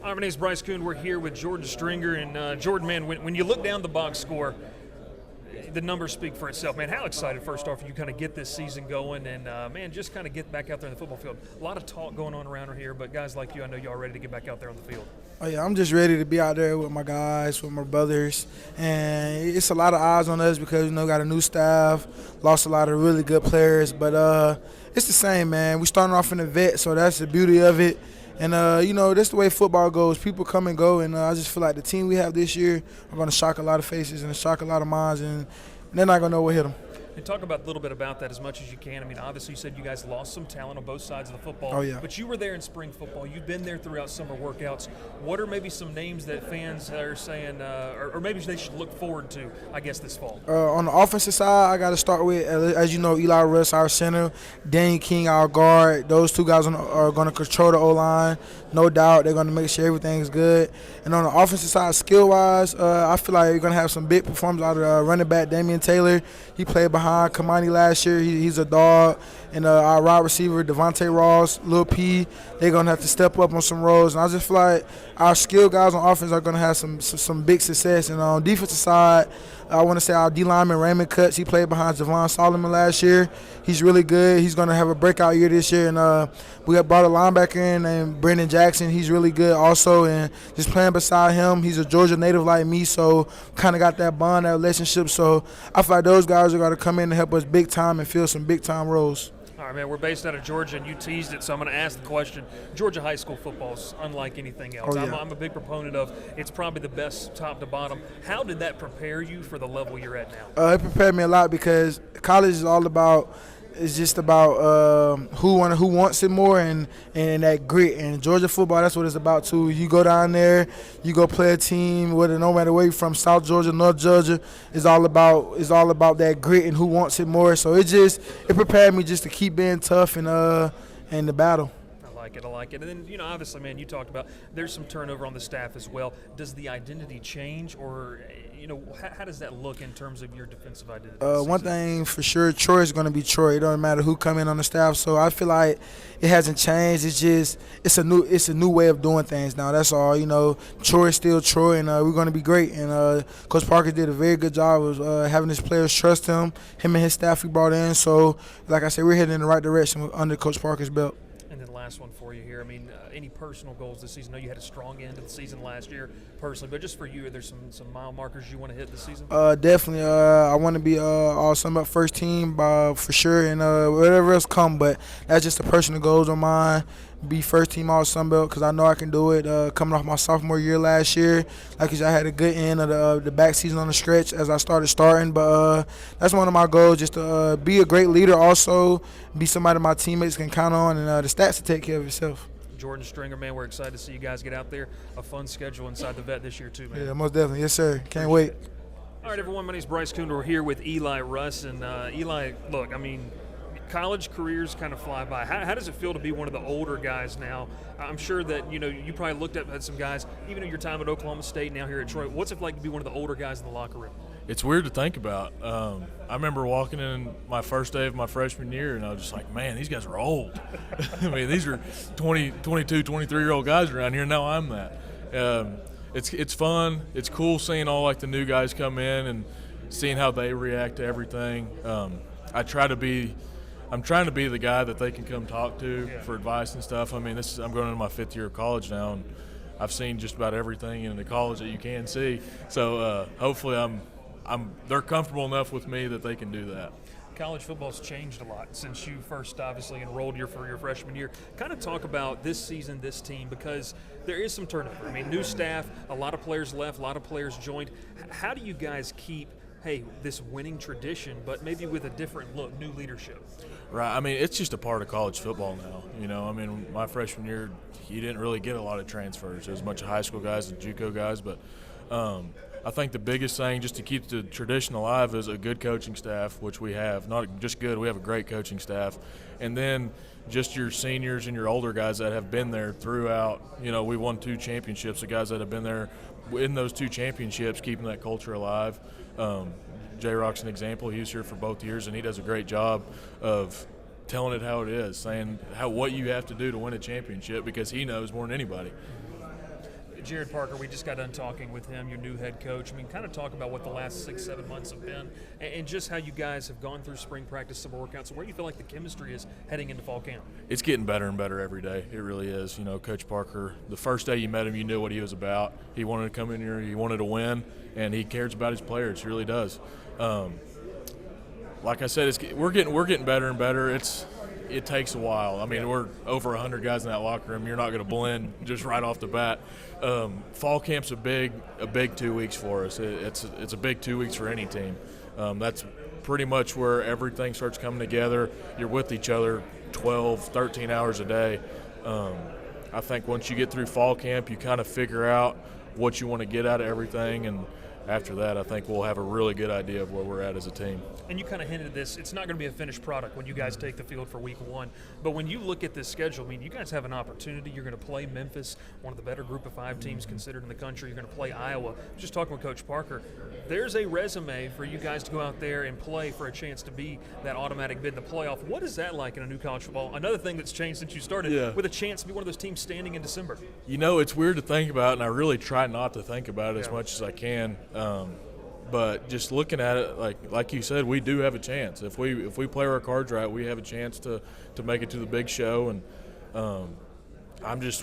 Hi, my name is Bryce Koon. We're here with Jordan Stringer. And Jordan, man, when you look down the box score, the numbers speak for itself, man. How excited, first off, you kind of get this season going and, man, just kind of get back out there in the football field. A lot of talk going on around here, but guys like you, I know y'all ready to get back out there on the field. Oh, yeah, I'm just ready to be out there with my guys, with my brothers. And it's a lot of eyes on us because, got a new staff, lost a lot of really good players. But it's the same, man. We starting off in the vet, so that's the beauty of it. And, that's the way football goes. People come and go, and I just feel like the team we have this year are going to shock a lot of faces and shock a lot of minds, and they're not going to know what hit them. And talk about a little bit about that as much as you can. I mean, obviously you said you guys lost some talent on both sides of the football. Oh, yeah. But you were there in spring football. You've been there throughout summer workouts. What are maybe some names that fans are saying, or maybe they should look forward to, I guess, this fall? On the offensive side, I got to start with, as you know, Eli Russ, our center, Danny King, our guard. Those two guys are going to control the O-line. No doubt they're going to make sure everything's good. And on the offensive side, skill-wise, I feel like you're going to have some big performers out of running back Damian Taylor. He played behind Kamani last year. He's a dog. And our wide receiver, Devontae Ross, Lil P, they're going to have to step up on some roles. And I just feel like our skill guys on offense are going to have some big success. And on defensive side, I want to say our D-lineman, Raymond Cutts, he played behind Javon Solomon last year. He's really good. He's going to have a breakout year this year. And we have brought a linebacker in named Brendan Jackson. He's really good also. And just playing beside him, he's a Georgia native like me, so kind of got that bond, that relationship. So I feel like those guys are going to come in and help us big time and fill some big-time roles. All right, man, we're based out of Georgia, and you teased it, so I'm going to ask the question. Georgia high school football is unlike anything else. Oh, yeah. I'm a big proponent of it's probably the best top to bottom. How did that prepare you for the level you're at now? It prepared me a lot because college is all about – it's just about who wants it more and that grit. And Georgia football, that's what it's about too. You go down there, you go play a team, whether no matter where you're from, South Georgia, North Georgia, it's all about that grit and who wants it more. So it prepared me just to keep being tough in the battle. I like it. And then, obviously, man, you talked about there's some turnover on the staff as well. Does the identity change, or, how does that look in terms of your defensive identity? One thing for sure, Troy is going to be Troy. It doesn't matter who come in on the staff. So I feel like it hasn't changed. It's a new way of doing things now. That's all. Troy is still Troy, and we're going to be great. And Coach Parker did a very good job of having his players trust him and his staff he brought in. So, like I said, we're heading in the right direction under Coach Parker's belt. And then last one for you here. I mean, any personal goals this season? I know you had a strong end of the season last year personally, but just for you, are there some mile markers you want to hit this season? Definitely. I want to be all Sunbelt first team for sure, and whatever else come. But that's just the personal goals of mine. Be first team all Sunbelt because I know I can do it. Coming off my sophomore year last year, like I said, I had a good end of the back season on the stretch as I starting. But that's one of my goals, just to be a great leader. Also, be somebody my teammates can count on, and the stats to take care of itself. Jordan Stringer, man, we're excited to see you guys get out there. A fun schedule inside the vet this year too, man. Yeah, most definitely. Yes, sir. Can't wait. All right, everyone, my name is Bryce Koon. We're here with Eli Russ. And Eli, look, I mean, college careers kind of fly by. How does it feel to be one of the older guys now? I'm sure that, you probably looked up at some guys, even in your time at Oklahoma State, now here at Troy. What's it like to be one of the older guys in the locker room? It's weird to think about. I remember walking in my first day of my freshman year, and I was just like, man, these guys are old. I mean, these are 20, 22, 23-year-old guys around here. Now I'm that. It's fun. It's cool seeing all, like, the new guys come in and seeing how they react to everything. I'm trying to be the guy that they can come talk to for advice and stuff. I mean, I'm going into my 5th year of college now, and I've seen just about everything in the college that you can see. So hopefully they're comfortable enough with me that they can do that. College football's changed a lot since you first obviously enrolled for your freshman year. Kind of talk about this season, this team, because there is some turnover. I mean, new staff, a lot of players left, a lot of players joined. How do you guys keep this winning tradition, but maybe with a different look, new leadership? Right. I mean, it's just a part of college football now. I mean, my freshman year, you didn't really get a lot of transfers. There was a bunch of high school guys and JUCO guys, but I think the biggest thing just to keep the tradition alive is a good coaching staff, which we have. Not just good, we have a great coaching staff. And then just your seniors and your older guys that have been there throughout. We won 2 championships, the guys that have been there in those 2 championships, keeping that culture alive. J-Rock's an example. He was here for both years, and he does a great job of telling it how it is, saying what you have to do to win a championship because he knows more than anybody. Jared Parker, we just got done talking with him, your new head coach. I mean, kind of talk about what the last 6-7 months have been and just how you guys have gone through spring practice, summer workouts. So where do you feel like the chemistry is heading into fall camp? It's getting better and better every day. It really is. You know, Coach Parker, the first day you met him, you knew what he was about. He wanted to come in here, he wanted to win, and he cares about his players. He really does. Like I said, we're getting better and better. It takes a while. I mean, we're over 100 guys in that locker room. You're not going to blend just right off the bat. Fall camp's a big 2 weeks for us. It's a big 2 weeks for any team. That's pretty much where everything starts coming together. You're with each other 12, 13 hours a day. I think once you get through fall camp, you kind of figure out what you want to get out of everything, and after that, I think we'll have a really good idea of where we're at as a team. And you kind of hinted at this. It's not going to be a finished product when you guys take the field for week 1. But when you look at this schedule, I mean, you guys have an opportunity. You're going to play Memphis, one of the better group of 5 teams considered in the country. You're going to play Iowa. Just talking with Coach Parker, there's a resume for you guys to go out there and play for a chance to be that automatic bid in the playoff. What is that like in a new college football? Another thing that's changed since you started, with a chance to be one of those teams standing in December. You know, it's weird to think about, and I really try not to think about it as much as I can. But just looking at it, like you said, we do have a chance. If we play our cards right, we have a chance to make it to the big show. And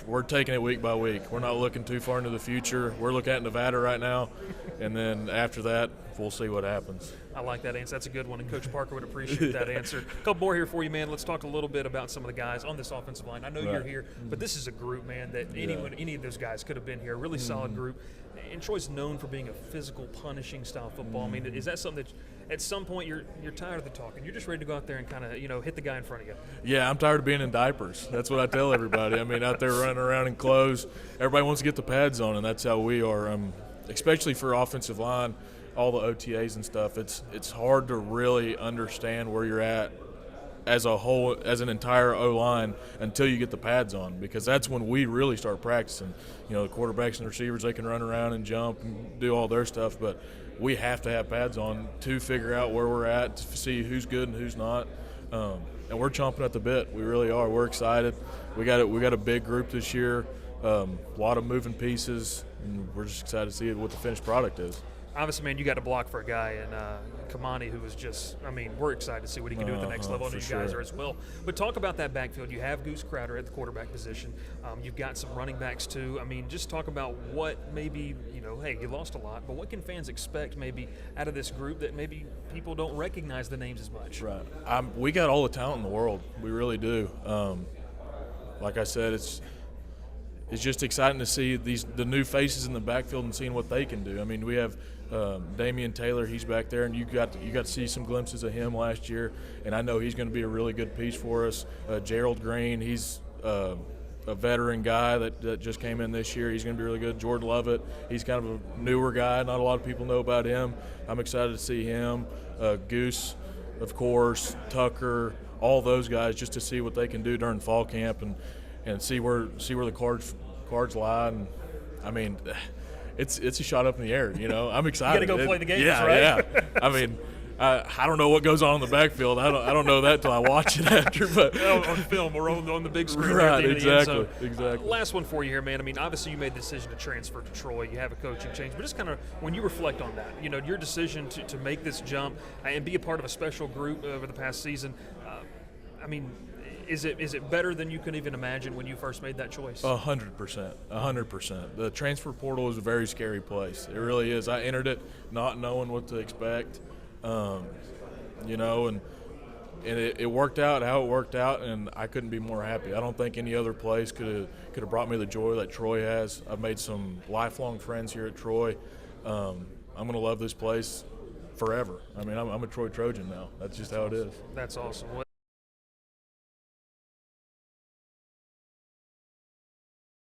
we're taking it week by week. We're not looking too far into the future. We're looking at Nevada right now, and then after that, we'll see what happens. I like that answer. That's a good one, and Coach Parker would appreciate that answer. A couple more here for you, man. Let's talk a little bit about some of the guys on this offensive line. I know you're here, but this is a group, man, that any of those guys could have been here. A really solid group. And Troy's known for being a physical, punishing style football. I mean, is that something that at some point you're tired of the talking? You're just ready to go out there and kind of, hit the guy in front of you? Yeah, I'm tired of being in diapers. That's what I tell everybody. I mean, out there running around in clothes, everybody wants to get the pads on, and that's how we are. Especially for offensive line, all the OTAs and stuff, it's hard to really understand where you're at as a whole, as an entire O-line, until you get the pads on, because that's when we really start practicing. The quarterbacks and receivers, they can run around and jump and do all their stuff, but we have to have pads on to figure out where we're at, to see who's good and who's not. And we're chomping at the bit. We really are. We're excited. We got a big group this year, a lot of moving pieces, and we're just excited to see what the finished product is. Obviously, man, you got to block for a guy in Kamani who was just, we're excited to see what he can do at the next level, and you guys are as well. But talk about that backfield. You have Goose Crowder at the quarterback position. You've got some running backs too. Just talk about what maybe, hey, you lost a lot, but what can fans expect maybe out of this group that maybe people don't recognize the names as much? Right. We got all the talent in the world. We really do. Like I said, it's just exciting to see the new faces in the backfield and seeing what they can do. We have Damian Taylor, he's back there, and you got to see some glimpses of him last year, and I know he's going to be a really good piece for us. Gerald Green, he's a veteran guy that just came in this year. He's going to be really good. Jordan Lovett, he's kind of a newer guy. Not a lot of people know about him. I'm excited to see him. Goose, of course, Tucker, all those guys, just to see what they can do during fall camp and see where the cards lie. And it's a shot up in the air. I'm excited. You got to go play the games, right? Yeah. I don't know what goes on in the backfield. I don't know that till I watch it after. But on film, we're on the big screen. Right, exactly. Last one for you here, man. Obviously you made the decision to transfer to Troy. You have a coaching change, but just kind of when you reflect on that, your decision to make this jump and be a part of a special group over the past season. Is it better than you could even imagine when you first made that choice? 100%. 100%. The transfer portal is a very scary place. It really is. I entered it not knowing what to expect, and it worked out how it worked out, and I couldn't be more happy. I don't think any other place could have brought me the joy that Troy has. I've made some lifelong friends here at Troy. I'm going to love this place forever. I'm a Troy Trojan now. That's just how it is. That's awesome.